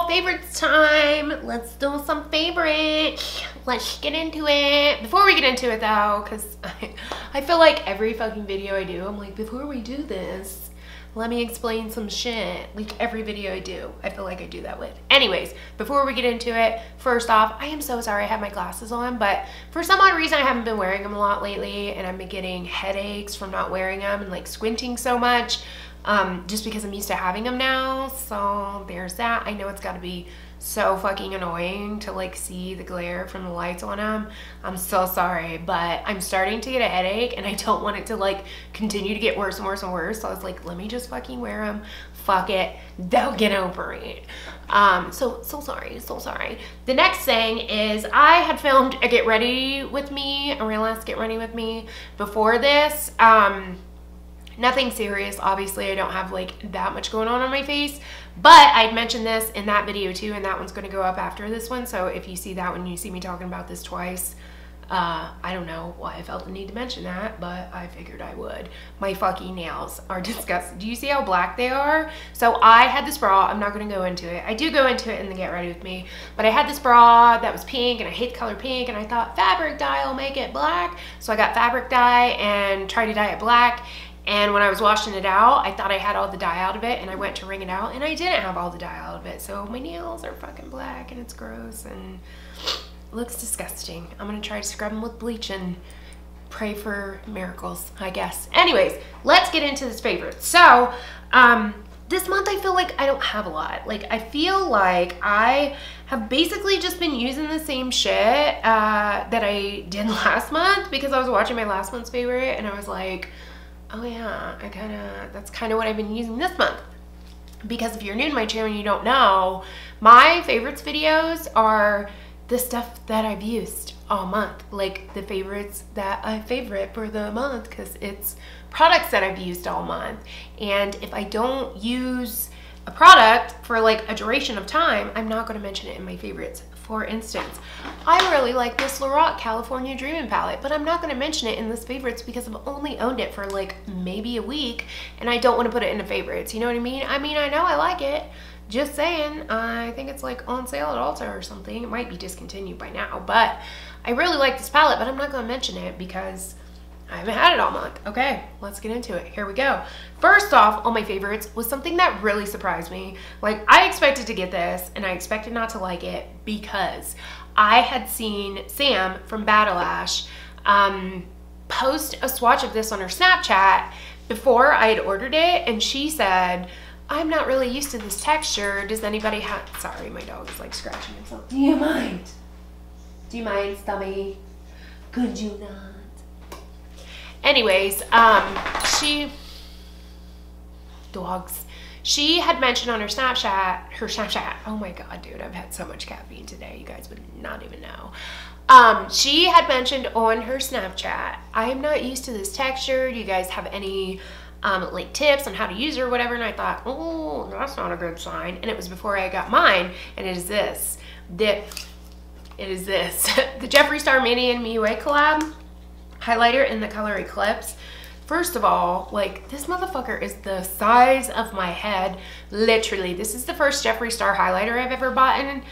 favorites time. Let's do some favorites. Let's get into it. Before we get into it though, because I feel like every fucking video I do, I'm like, before we do this, let me explain some shit. Like every video I do, I feel like I do that with. Anyways, before we get into it, first off, I am so sorry I have my glasses on, but for some odd reason I haven't been wearing them a lot lately, and I've been getting headaches from not wearing them and like squinting so much. Just because I'm used to having them now, so there's that. I know it's got to be so fucking annoying to like see the glare from the lights on them. I'm so sorry, but I'm starting to get a headache and I don't want it to like continue to get worse and worse and worse, so I was like, let me just fucking wear them. Fuck it, they'll get over it. So sorry. The next thing is I had filmed a get ready with me, a real ass get ready with me before this. Nothing serious, obviously. I don't have like that much going on my face, but I'd mentioned this in that video too, and that one's going to go up after this one. So if you see that one, you see me talking about this twice. I don't know why I felt the need to mention that, but I figured I would. My fucking nails are disgusting. Do you see how black they are? So I had this bra. I'm not going to go into it. I do go into it in the get ready with me, but I had this bra that was pink, and I hate the color pink, and I thought fabric dye will make it black. So I got fabric dye and tried to dye it black. And when I was washing it out, I thought I had all the dye out of it, and I went to wring it out, and I didn't have all the dye out of it. So my nails are fucking black, and it's gross, and it looks disgusting. I'm gonna try to scrub them with bleach and pray for miracles, I guess. Anyways, let's get into this favorite. So, this month I feel like I don't have a lot. Like, I feel like I have basically just been using the same shit that I did last month, because I was watching my last month's favorite, and I was like, oh yeah, that's kind of what I've been using this month. Because if you're new to my channel and you don't know, my favorites videos are the stuff that I've used all month. Like the favorites that I favorite for the month, because it's products that I've used all month. And if I don't use a product for like a duration of time, I'm not going to mention it in my favorites. For instance, I really like this Lorac California Dreamin' palette, but I'm not going to mention it in this favorites because I've only owned it for like maybe a week, and I don't want to put it in the favorites. You know what I mean? I mean, I know I like it. Just saying, I think it's like on sale at Altho or something. It might be discontinued by now, but I really like this palette, but I'm not going to mention it because I haven't had it all month. Okay, let's get into it. Here we go. First off, on my favorites was something that really surprised me. Like, I expected to get this, and I expected not to like it because I had seen Sam from Battle Lash post a swatch of this on her Snapchat before I had ordered it, and she said, I'm not really used to this texture. Does anybody have... Sorry, my dog is like scratching himself. Do you mind? Do you mind, Stubby? Could you not? Anyways, she had mentioned on her Snapchat, oh my god, dude, I've had so much caffeine today, you guys would not even know. She had mentioned on her Snapchat, I am not used to this texture. Do you guys have any like tips on how to use it or whatever? And I thought, oh, that's not a good sign. And it was before I got mine, and it is this. The Jefree+Manny Collab highlighter in the color Eclipse. First of all, like, this motherfucker is the size of my head. Literally, this is the first Jefree Star highlighter I've ever bought in.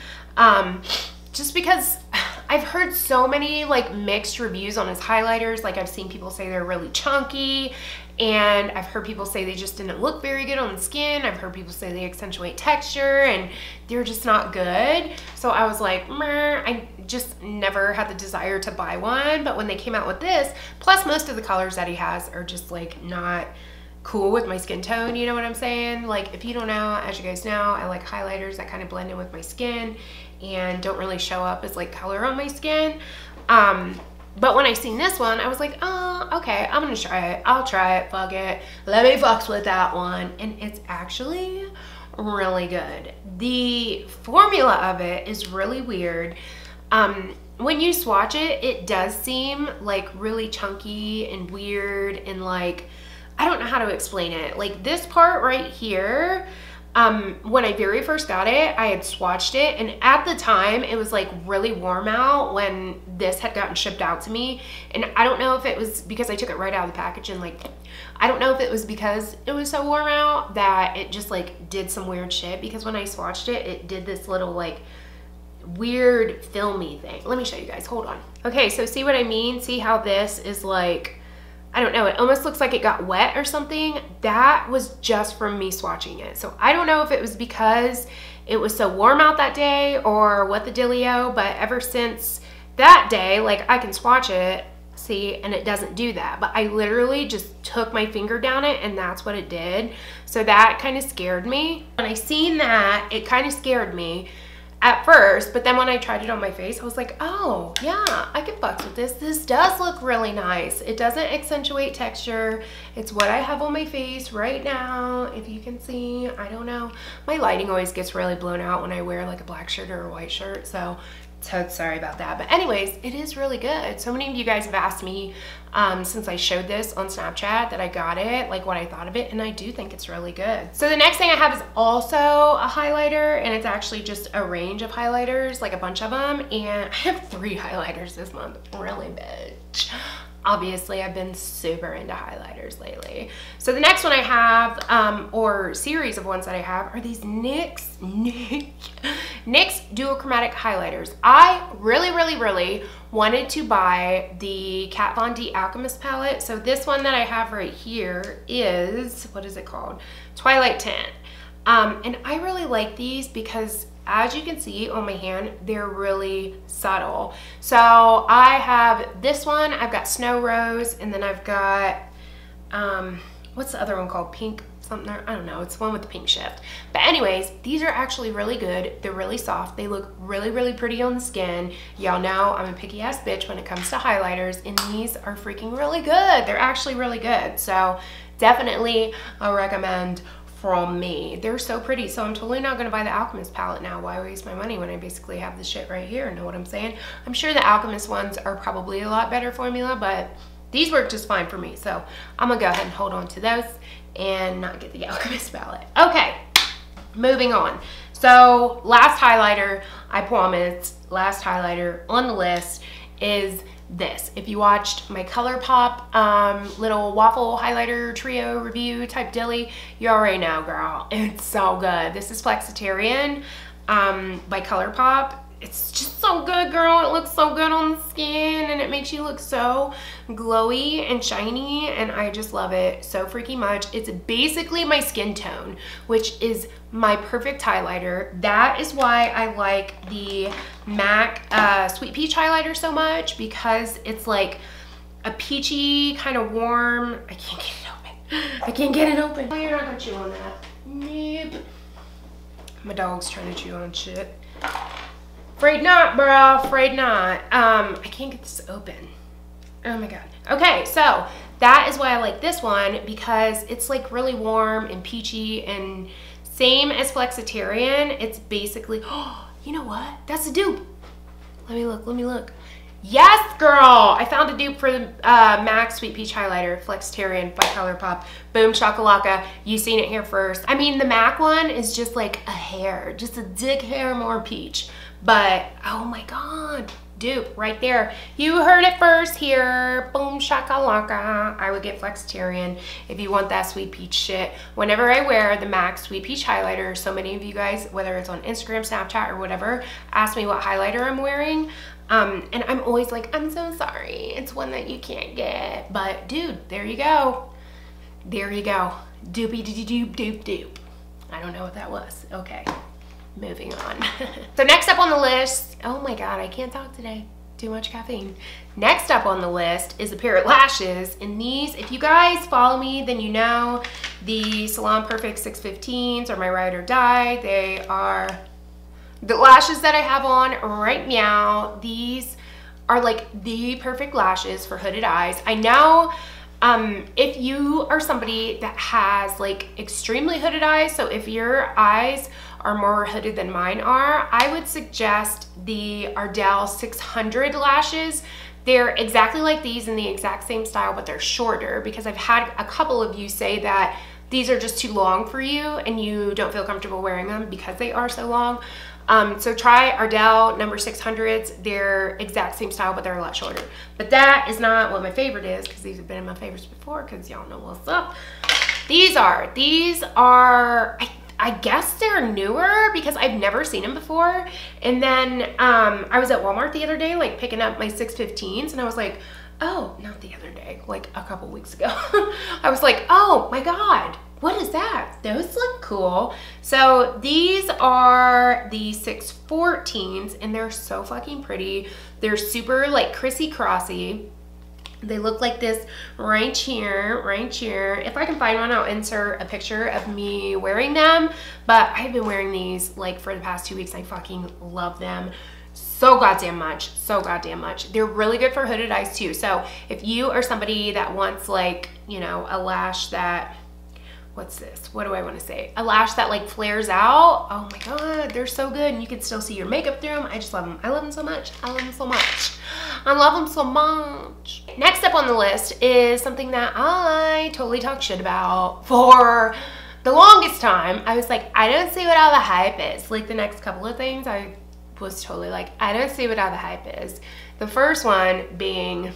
Just because I've heard so many like mixed reviews on his highlighters. Like, I've seen people say they're really chunky, and I've heard people say they just didn't look very good on the skin. I've heard people say they accentuate texture and they're just not good. So I was like, meh, I just never had the desire to buy one. But when they came out with this, plus most of the colors that he has are just like not cool with my skin tone, you know what I'm saying? Like, if you don't know, as you guys know, I like highlighters that kind of blend in with my skin and don't really show up as like color on my skin. But when I seen this one, I was like, oh, okay, I'm gonna try it. I'll try it, fuck it. Let me fucks with that one. And it's actually really good. The formula of it is really weird. When you swatch it, it does seem like really chunky and weird, and like, I don't know how to explain it. Like, this part right here, When I very first got it, I had swatched it, and at the time it was like really warm out when this had gotten shipped out to me. And I don't know if it was because I took it right out of the package, and like, I don't know if it was because it was so warm out that it just like did some weird shit, because when I swatched it, it did this little like weird filmy thing. Let me show you guys, hold on. Okay, so see what I mean? See how this is like, I don't know, it almost looks like it got wet or something. That was just from me swatching it. So I don't know if it was because it was so warm out that day or what the dealio, but ever since that day, like I can swatch it, see, and it doesn't do that. But I literally just took my finger down it and that's what it did. So that kind of scared me. When I seen that, it kind of scared me at first, but then when I tried it on my face, I was like, oh yeah, I can fucks with this. This does look really nice. It doesn't accentuate texture. It's what I have on my face right now. If you can see, I don't know. My lighting always gets really blown out when I wear like a black shirt or a white shirt, so sorry about that. But anyways, it is really good. So many of you guys have asked me since I showed this on Snapchat that I got it, like what I thought of it, and I do think it's really good. So the next thing I have is also a highlighter, and it's actually just a range of highlighters, like a bunch of them, and I have 3 highlighters this month. Really, bitch. Obviously, I've been super into highlighters lately. So the next one I have, or series of ones that I have, are these NYX duochromatic highlighters. I really wanted to buy the Kat Von D Alchemist palette. So this one that I have right here is, what is it called? Twilight Tint. And I really like these because, as you can see on my hand, they're really subtle. So I have this one, I've got Snow Rose, and then I've got, what's the other one called? Pink something, I don't know, it's the one with the pink shift. But anyways, these are actually really good. They're really soft. They look really pretty on the skin. Y'all know I'm a picky ass bitch when it comes to highlighters, and these are freaking really good. They're actually really good. So definitely I recommend from me. They're so pretty. So I'm totally not gonna buy the Alchemist palette now. Why waste my money when I basically have this shit right here? Know what I'm saying? I'm sure the Alchemist ones are probably a lot better formula, but these work just fine for me. So I'm gonna go ahead and hold on to those and not get the Alchemist palette. Okay, moving on. So last highlighter, I promised, last highlighter on the list is this. If you watched my Colourpop little waffle highlighter trio review type dilly, you already know, girl. It's so good. This is Flexitarian by Colourpop. It's just so good, girl. It looks so good on the skin, and it makes you look so glowy and shiny, and I just love it so freaking much. It's basically my skin tone, which is my perfect highlighter. That is why I like the MAC Sweet Peach highlighter so much, because it's like a peachy, kind of warm. I can't get it open. I can't get it open. Oh, you're not gonna chew on that. Nope. My dog's trying to chew on shit. Afraid not, bro. Afraid not. I can't get this open. Oh my god. Okay, so that is why I like this one, because it's like really warm and peachy, and same as Flexitarian. It's basically, oh, you know what? That's a dupe. Let me look. Let me look. Yes, girl. I found a dupe for the MAC Sweet Peach highlighter, Flexitarian by Colourpop. Boom shakalaka. You seen it here first. I mean, the MAC one is just like a hair, just a dick hair more peach. But oh my god, dupe right there. You heard it first here. Boom shakalaka. I would get Flexitarian if you want that sweet peach shit. Whenever I wear the MAC Sweet Peach highlighter, so many of you guys, whether it's on Instagram, Snapchat, or whatever, ask me what highlighter I'm wearing. And I'm always like, I'm so sorry, it's one that you can't get. But dude, there you go. There you go. Doopy doop doop doop. I don't know what that was. Okay. Moving on. So next up on the list, oh my god, I can't talk today. Too much caffeine. Next up on the list is a pair of lashes. And these, if you guys follow me, then you know the Salon Perfect 615s are my ride or die. They are the lashes that I have on right now. These are like the perfect lashes for hooded eyes. I know if you are somebody that has like extremely hooded eyes, so if your eyes are more hooded than mine are, I would suggest the Ardell 600 lashes. They're exactly like these in the exact same style, but they're shorter, because I've had a couple of you say that these are just too long for you and you don't feel comfortable wearing them because they are so long. So try Ardell number 600s. They're exact same style, but they're a lot shorter. But that is not what my favorite is, because these have been in my favorites before, because y'all know what's up. These are, I guess they're newer because I've never seen them before. And then I was at Walmart the other day, like picking up my 615s, and I was like, oh, not the other day, like a couple weeks ago. I was like, oh my God, what is that? Those look cool. So these are the 614s, and they're so fucking pretty. They're super like crissy-crossy. They look like this right here, right here. If I can find one, I'll insert a picture of me wearing them. But I've been wearing these like for the past 2 weeks. I fucking love them so goddamn much, so goddamn much. They're really good for hooded eyes too. So if you are somebody that wants like, you know, a lash that, what's this? What do I want to say? A lash that like flares out. Oh my God, they're so good. And you can still see your makeup through them. I just love them. I love them so much. I love them so much. I love them so much. Next up on the list is something that I totally talk shit about for the longest time. I was like, I don't see what all the hype is. Like the next couple of things, I was totally like, I don't see what all the hype is. The first one being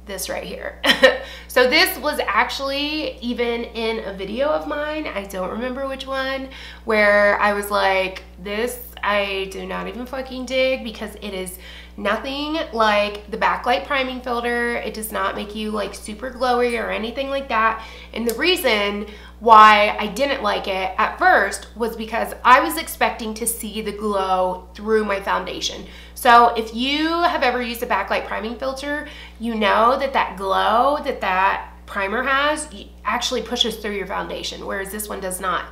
this right here. So this was actually even in a video of mine, I don't remember which one, where I was like, this I do not even fucking dig, because it is nothing like the backlight priming filter. It does not make you like super glowy or anything like that. And the reason why I didn't like it at first was because I was expecting to see the glow through my foundation. So if you have ever used a backlight priming filter, you know that that glow that that primer has actually pushes through your foundation, whereas this one does not.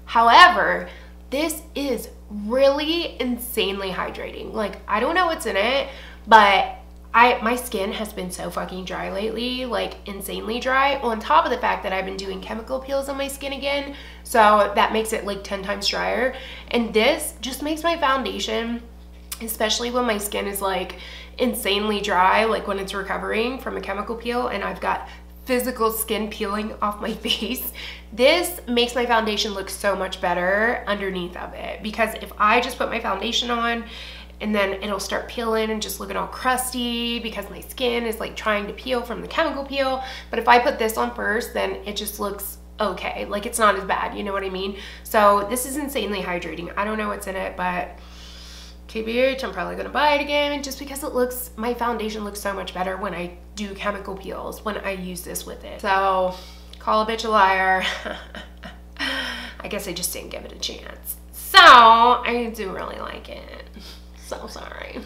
However, this is really insanely hydrating. Like, I don't know what's in it, but my skin has been so fucking dry lately, like insanely dry, on top of the fact that I've been doing chemical peels on my skin again. So that makes it like 10 times drier. And this just makes my foundation, especially when my skin is like insanely dry, like when it's recovering from a chemical peel and I've got physical skin peeling off my face, this makes my foundation look so much better underneath of it. Because if I just put my foundation on and then it'll start peeling and just looking all crusty because my skin is like trying to peel from the chemical peel. But if I put this on first, then it just looks okay. Like, it's not as bad, you know what I mean? So this is insanely hydrating. I don't know what's in it, but TBH, I'm probably gonna buy it again, just because it looks, my foundation looks so much better when I do chemical peels, when I use this with it. So call a bitch a liar. I guess I just didn't give it a chance. So I do really like it. So sorry.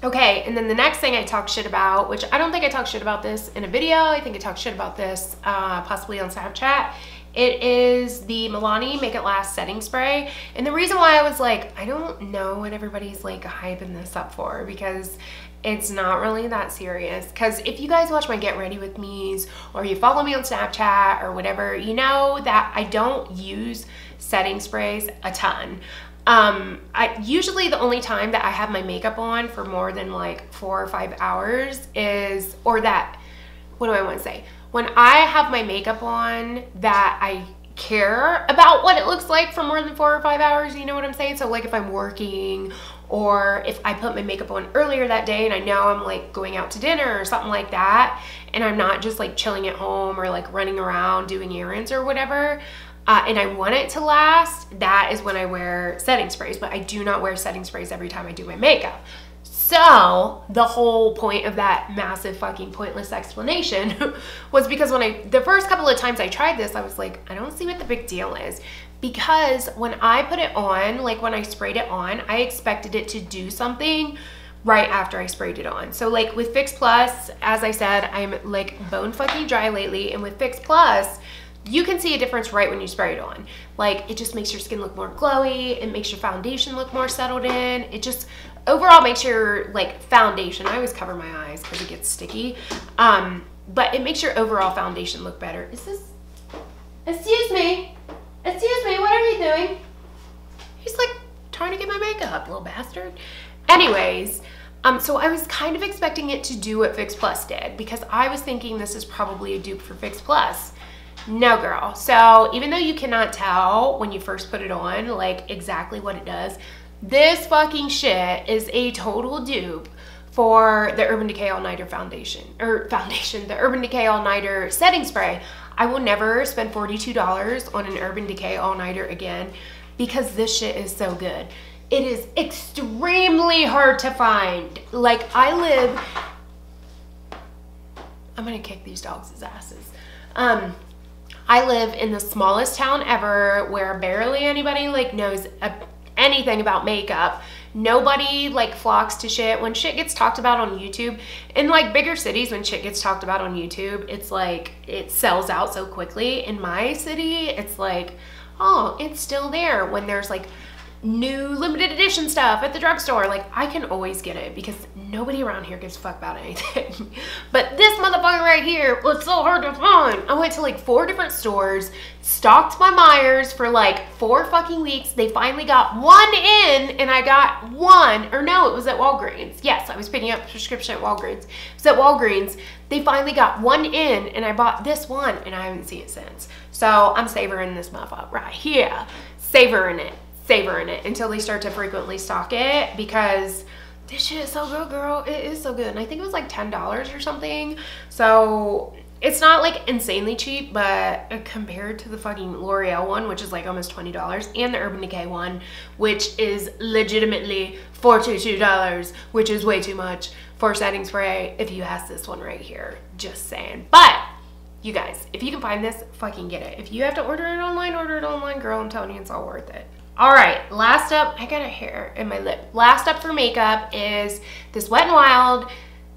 Okay, and then the next thing I talk shit about, which I don't think I talked shit about this in a video, I think I talked shit about this possibly on Snapchat. It is the Milani Make It Last setting spray. And the reason why I was like, I don't know what everybody's like hyping this up for, because it's not really that serious. Because if you guys watch my Get Ready With Me's, or you follow me on Snapchat or whatever, you know that I don't use setting sprays a ton. Usually the only time that I have my makeup on for more than like 4 or 5 hours is, or that, what do I want to say? When I have my makeup on that I care about what it looks like for more than 4 or 5 hours, you know what I'm saying? So like if I'm working, or if I put my makeup on earlier that day and I know I'm like going out to dinner or something like that, and I'm not just like chilling at home or like running around doing errands or whatever, and I want it to last, that is when I wear setting sprays. But I do not wear setting sprays every time I do my makeup. So the whole point of that massive fucking pointless explanation was because when the first couple of times I tried this, I was like, I don't see what the big deal is. Because when I put it on, like when I sprayed it on, I expected it to do something right after I sprayed it on. So like with Fix Plus, as I said, I'm like bone fucking dry lately, and with Fix Plus, you can see a difference right when you spray it on. Like, it just makes your skin look more glowy, it makes your foundation look more settled in, it just overall makes your like foundation, I always cover my eyes because it gets sticky, but it makes your overall foundation look better. Is this, excuse me, what are you doing? He's like trying to get my makeup, little bastard. Anyways, so I was kind of expecting it to do what Fix Plus did, because I was thinking this is probably a dupe for Fix Plus. No, girl. So even though you cannot tell when you first put it on, like exactly what it does, this fucking shit is a total dupe for the Urban Decay All Nighter the Urban Decay All Nighter setting spray. I will never spend $42 on an Urban Decay All Nighter again because this shit is so good. It is extremely hard to find. Like, I'm gonna kick these dogs' asses. I live in the smallest town ever where barely anybody like knows anything about makeup. Nobody like flocks to shit. When shit gets talked about on YouTube, in like bigger cities, when shit gets talked about on YouTube, it's like it sells out so quickly. In my city, it's like, oh, it's still there when there's like new limited edition stuff at the drugstore. Like, I can always get it because nobody around here gives a fuck about anything. But this motherfucker right here was so hard to find. I went to like 4 different stores, stocked my Myers for like 4 fucking weeks. They finally got one in, and I got one, or no, it was at Walgreens. Yes, I was picking up a prescription at Walgreens. It was at Walgreens. They finally got one in, and I bought this one, and I haven't seen it since. So I'm savoring this motherfucker right here. Savoring it until they start to frequently stock it, because this shit is so good, girl. It is so good. And I think it was like $10 or something. So it's not like insanely cheap, but compared to the fucking L'Oreal one, which is like almost $20, and the Urban Decay one, which is legitimately $42, which is way too much for setting spray if you ask this one right here. Just saying. But you guys, if you can find this, fucking get it. If you have to order it online, girl. I'm telling you, it's all worth it. All right, last up, I got a hair in my lip. Last up for makeup is this WetNWild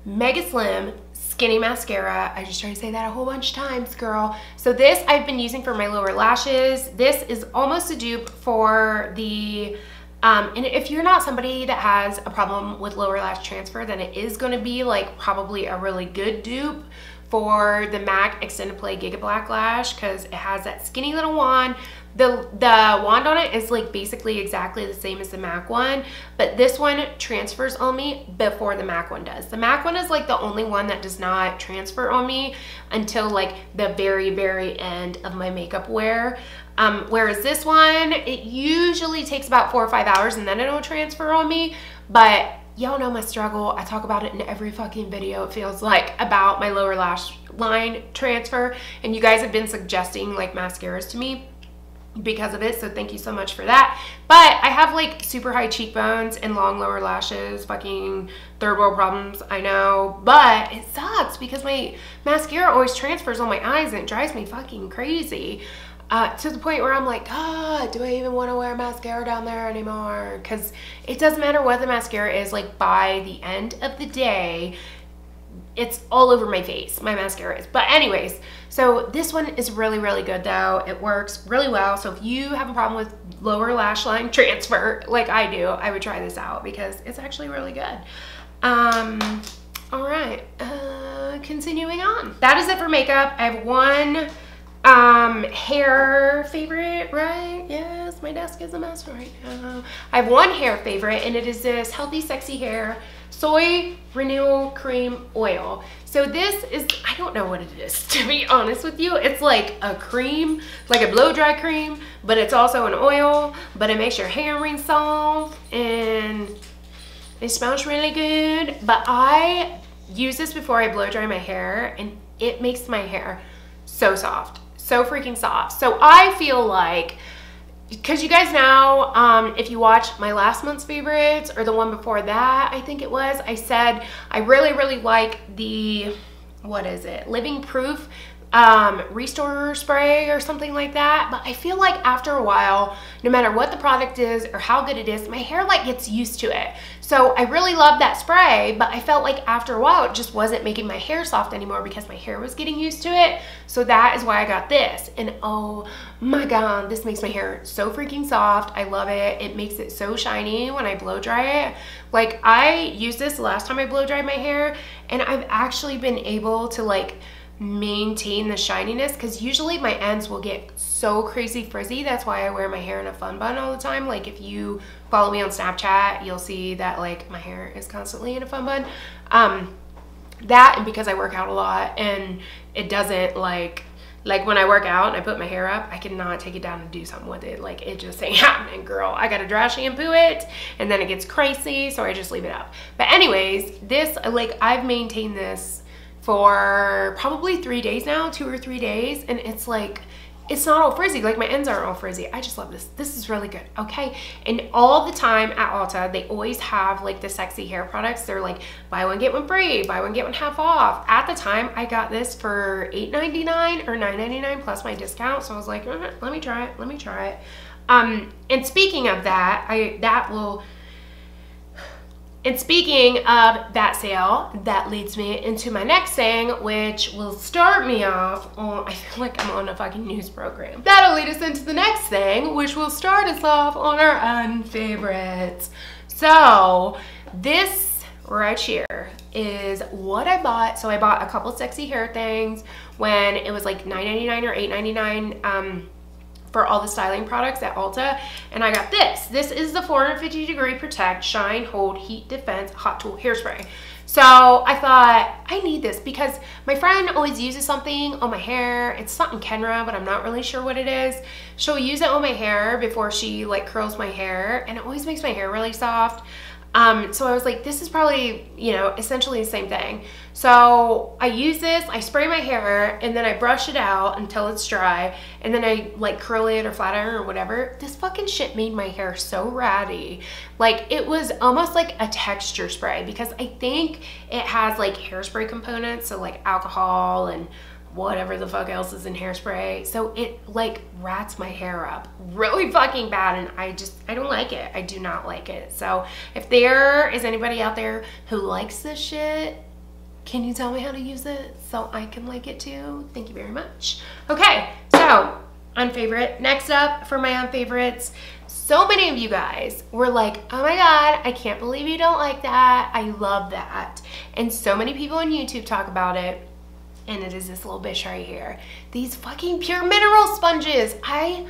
Megaslim Skinny Mascara. I just tried to say that a whole bunch of times, girl. So this I've been using for my lower lashes. This is almost a dupe for the, and if you're not somebody that has a problem with lower lash transfer, then it is gonna be like probably a really good dupe for the MAC Extended Play Giga Black Lash, because it has that skinny little wand. The wand on it is like basically exactly the same as the MAC one, but this one transfers on me before the MAC one does. The MAC one is like the only one that does not transfer on me until like the very, very end of my makeup wear. Whereas this one, it usually takes about 4 or 5 hours and then it'll transfer on me. But y'all know my struggle. I talk about it in every fucking video, it feels like, about my lower lash line transfer. And you guys have been suggesting like mascaras to me because of it, so thank you so much for that. But I have like super high cheekbones and long lower lashes, fucking third world problems, I know, but it sucks because my mascara always transfers on my eyes and it drives me fucking crazy. To the point where I'm like, God, do I even want to wear mascara down there anymore? Because it doesn't matter what the mascara is, like by the end of the day, it's all over my face, my mascara is. But anyways, so this one is really, really good though. It works really well. So if you have a problem with lower lash line transfer like I do, I would try this out because it's actually really good. All right, continuing on. That is it for makeup. I have one hair favorite, right? Yes, my desk is a mess right now. I have one hair favorite, and it is this Healthy Sexy Hair Soy Renewal Cream Oil. So this is, I don't know what it is, to be honest with you. It's like a cream, like a blow dry cream, but it's also an oil, but it makes your hair rinse off, and it smells really good. But I use this before I blow dry my hair, and it makes my hair so soft, so freaking soft. So I feel like, because you guys know, if you watch my last month's favorites or the one before that, I think it was, I said I really, really like the, what is it, Living Proof Restorer Spray or something like that. But I feel like after a while, no matter what the product is or how good it is, my hair like gets used to it. So I really love that spray, but I felt like after a while it just wasn't making my hair soft anymore because my hair was getting used to it. So that is why I got this. And oh my God, this makes my hair so freaking soft. I love it. It makes it so shiny when I blow dry it. Like, I used this the last time I blow dried my hair, and I've actually been able to like maintain the shininess, because usually my ends will get so crazy frizzy. That's why I wear my hair in a fun bun all the time. Like, if you follow me on Snapchat, you'll see that like my hair is constantly in a fun bun. That, and because I work out a lot and it doesn't like Like when I work out and I put my hair up, I cannot take it down and do something with it. Like it just ain't happening, girl. I gotta dry shampoo it and then it gets crazy, so I just leave it up. But anyways, this, like I've maintained this for probably 3 days now, 2 or 3 days, and it's like, it's not all frizzy. Like my ends aren't all frizzy. I just love this. This is really good, okay? And all the time at Ulta, they always have like the sexy hair products. They're like, buy one, get one free, buy one, get one half off. At the time, I got this for $8.99 or $9.99 plus my discount. So I was like, let me try it, let me try it. And speaking of that, and speaking of that sale, that leads me into my next thing, which will start me off on, I feel like I'm on a fucking news program. That'll lead us into the next thing, which will start us off on our unfavorites. So this right here is what I bought. So I bought a couple sexy hair things when it was like $9.99 or $8.99 for all the styling products at Ulta, and I got this. This is the 450 degree Protect Shine Hold Heat Defense Hot Tool Hairspray. So I thought I need this because my friend always uses something on my hair. It's something Kenra, but I'm not really sure what it is. She'll use it on my hair before she like curls my hair, and it always makes my hair really soft. So I was like, this is probably, you know, essentially the same thing. So I use this, I spray my hair, and then I brush it out until it's dry, and then I like curl it or flat iron or whatever. This fucking shit made my hair so ratty. Like it was almost like a texture spray because I think it has like hairspray components, so like alcohol and whatever the fuck else is in hairspray. So it like rats my hair up really fucking bad, and I don't like it. I do not like it. So if there is anybody out there who likes this shit, can you tell me how to use it so I can like it too? Thank you very much. Okay, so unfavorite. Next up for my unfavorites, so many of you guys were like, oh my god, I can't believe you don't like that. I love that. And so many people on YouTube talk about it. And it is this little bitch right here. These fucking Pur Minerals Sponges. I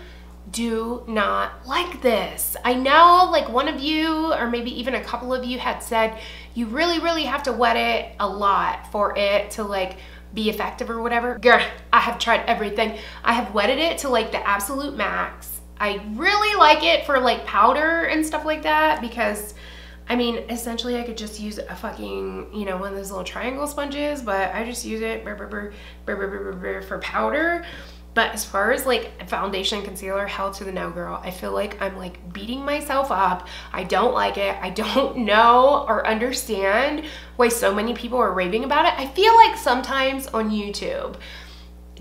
do not like this. I know like one of you or maybe even a couple of you had said you really have to wet it a lot for it to like be effective or whatever. Girl, I have tried everything. I have wetted it to like the absolute max. I really like it for like powder and stuff like that because I mean, essentially I could just use a fucking, you know, one of those little triangle sponges, but I just use it for powder. But as far as like foundation, concealer, hell to the no, girl. I feel like I'm like beating myself up. I don't like it. I don't know or understand why so many people are raving about it. I feel like sometimes on YouTube,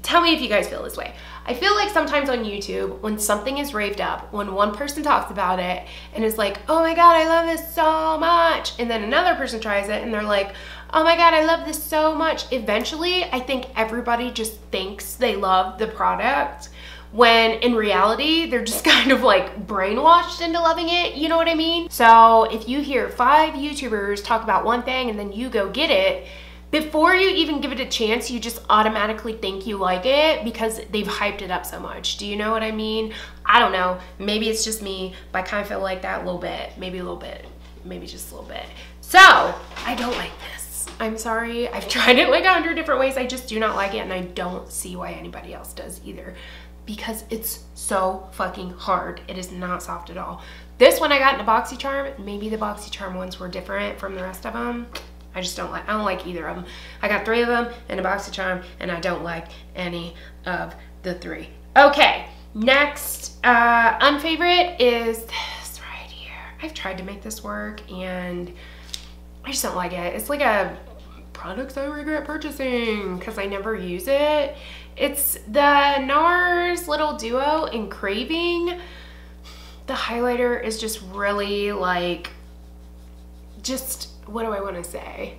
tell me if you guys feel this way. I feel like sometimes on YouTube, when something is raved up, when one person talks about it and is like, oh my god, I love this so much, and then another person tries it and they're like, oh my god, I love this so much. Eventually, I think everybody just thinks they love the product when in reality, they're just kind of like brainwashed into loving it, you know what I mean? So if you hear 5 YouTubers talk about one thing and then you go get it, before you even give it a chance, you just automatically think you like it because they've hyped it up so much. Do you know what I mean? I don't know. Maybe it's just me, but I kind of feel like that a little bit. Maybe a little bit. Maybe just a little bit. So, I don't like this. I'm sorry. I've tried it like 100 different ways. I just do not like it, and I don't see why anybody else does either because it's so fucking hard. It is not soft at all. This one I got in a BoxyCharm. Maybe the BoxyCharm ones were different from the rest of them. I don't like either of them. I got 3 of them in a BoxyCharm, and I don't like any of the 3. Okay, next unfavorite is this right here. I've tried to make this work, and I just don't like it. It's like a products I regret purchasing because I never use it. It's the Nars Little Duo in Craving. The highlighter is just really like, just, what do I want to say?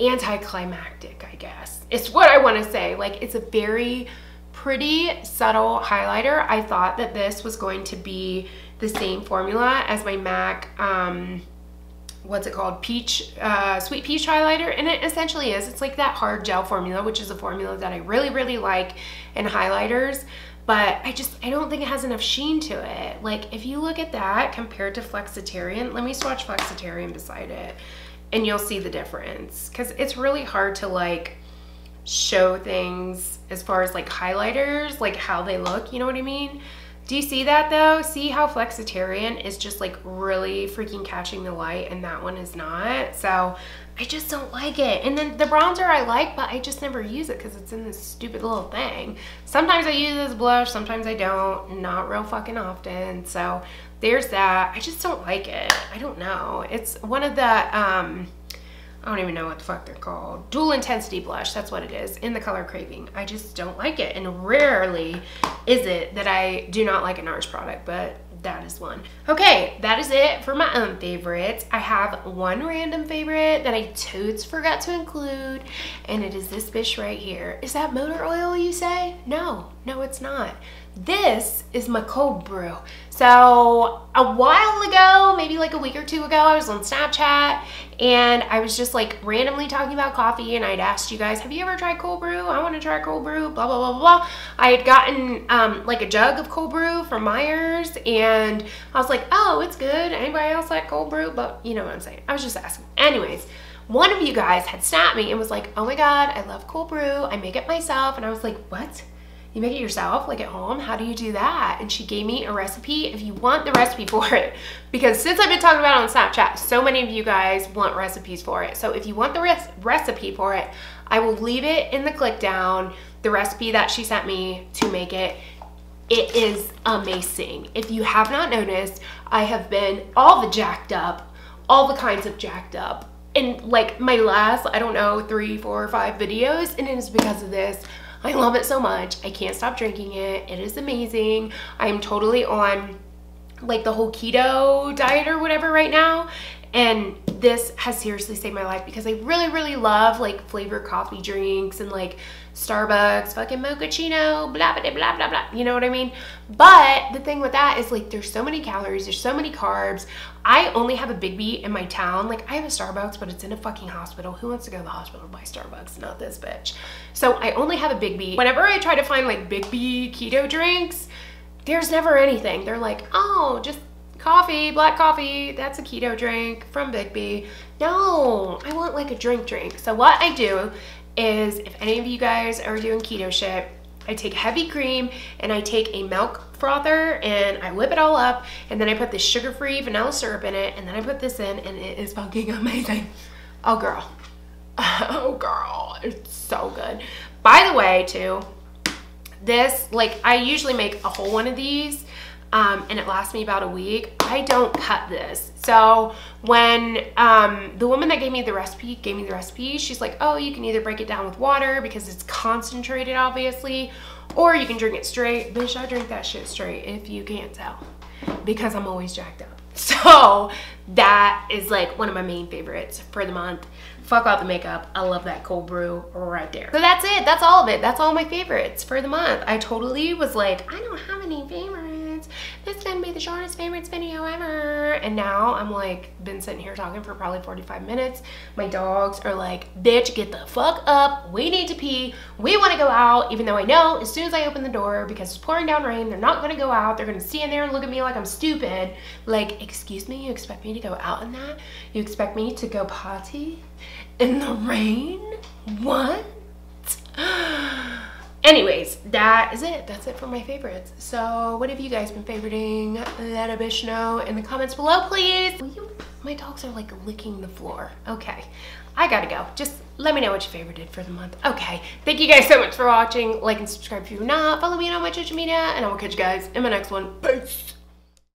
Anticlimactic, I guess. It's what I want to say. Like, it's a very pretty, subtle highlighter. I thought that this was going to be the same formula as my MAC, what's it called? Peach, Sweet Peach highlighter. And it essentially is. It's like that hard gel formula, which is a formula that I really like in highlighters. But I don't think it has enough sheen to it. Like, if you look at that compared to Flexitarian, let me swatch Flexitarian beside it, and you'll see the difference. Because it's really hard to, like, show things as far as like highlighters, like how they look, you know what I mean? Do you see that though? See how Flexitarian is just like really freaking catching the light and that one is not? So I just don't like it. And then the bronzer I like, but I just never use it because it's in this stupid little thing. Sometimes I use it as blush, sometimes I don't, not real fucking often. So there's that. I just don't like it. I don't know. It's one of the, I don't even know what the fuck they're called. Dual intensity blush, that's what it is, in the color Craving. I just don't like it, and rarely is it that I do not like a Nars product, but that is one. Okay, that is it for my unfavorites. I have one random favorite that I totes forgot to include, and it is this bitch right here. Is that motor oil, you say? No, no it's not. This is my cold brew. So a while ago, maybe like a week or two ago, I was on Snapchat and I was just like randomly talking about coffee, and I'd asked you guys, have you ever tried cold brew? I want to try cold brew, blah, blah, blah, blah. I had gotten like a jug of cold brew from Myers, and I was like, oh, it's good. Anybody else like cold brew? But you know what I'm saying. I was just asking. Anyways, one of you guys had snapped me and was like, oh my God, I love cold brew. I make it myself. And I was like, what? You make it yourself, like at home? How do you do that? And she gave me a recipe if you want the recipe for it. Because since I've been talking about it on Snapchat, so many of you guys want recipes for it. So if you want the recipe for it, I will leave it in the click down, the recipe that she sent me to make it. It is amazing. If you have not noticed, I have been all the jacked up, all the kinds of jacked up, in like my last, I don't know, 3, 4, 5 videos, and it is because of this. I love it so much. I can't stop drinking it. It is amazing. I am totally on like the whole keto diet or whatever right now. And this has seriously saved my life because I really, really love like flavored coffee drinks and like Starbucks, fucking mochaccino, blah, blah, blah, blah, blah. You know what I mean? But the thing with that is like there's so many calories, there's so many carbs. I only have a Big B in my town. Like I have a Starbucks, but it's in a fucking hospital. Who wants to go to the hospital to buy Starbucks? Not this bitch. So I only have a Big B. Whenever I try to find like Big B keto drinks, there's never anything. They're like, oh, just coffee, black coffee, that's a keto drink from Big B. No, I want like a drink. So what I do is, if any of you guys are doing keto shit, I take heavy cream and I take a milk frother and I whip it all up, and then I put this sugar-free vanilla syrup in it, and then I put this in, and it is fucking amazing. Oh girl, oh girl, it's so good. By the way too, this, like I usually make a whole one of these, and it lasts me about a week. I don't cut this. So when the woman that gave me the recipe, she's like, oh, you can either break it down with water because it's concentrated obviously, or you can drink it straight. Bitch, I drink that shit straight if you can't tell, because I'm always jacked up. So that is like one of my main favorites for the month. Fuck out the makeup. I love that cold brew right there. So that's it. That's all of it. That's all my favorites for the month. I totally was like, I don't have any favorites. This is gonna be the shortest favorites video ever. And now I'm like, been sitting here talking for probably 45 minutes. My dogs are like, bitch, get the fuck up. We need to pee. We wanna go out, even though I know as soon as I open the door, because it's pouring down rain, they're not gonna go out. They're gonna stand there and look at me like I'm stupid. Like, excuse me, you expect me to go out in that? You expect me to go potty in the rain? What? Anyways, that is it. That's it for my favorites. So what have you guys been favoriting? Let a bitch know in the comments below, please. My dogs are like licking the floor. Okay, I gotta go. Just let me know what your favorite did for the month. Okay, thank you guys so much for watching. Like and subscribe if you're not. Follow me on all my social media, and I will catch you guys in my next one. Peace.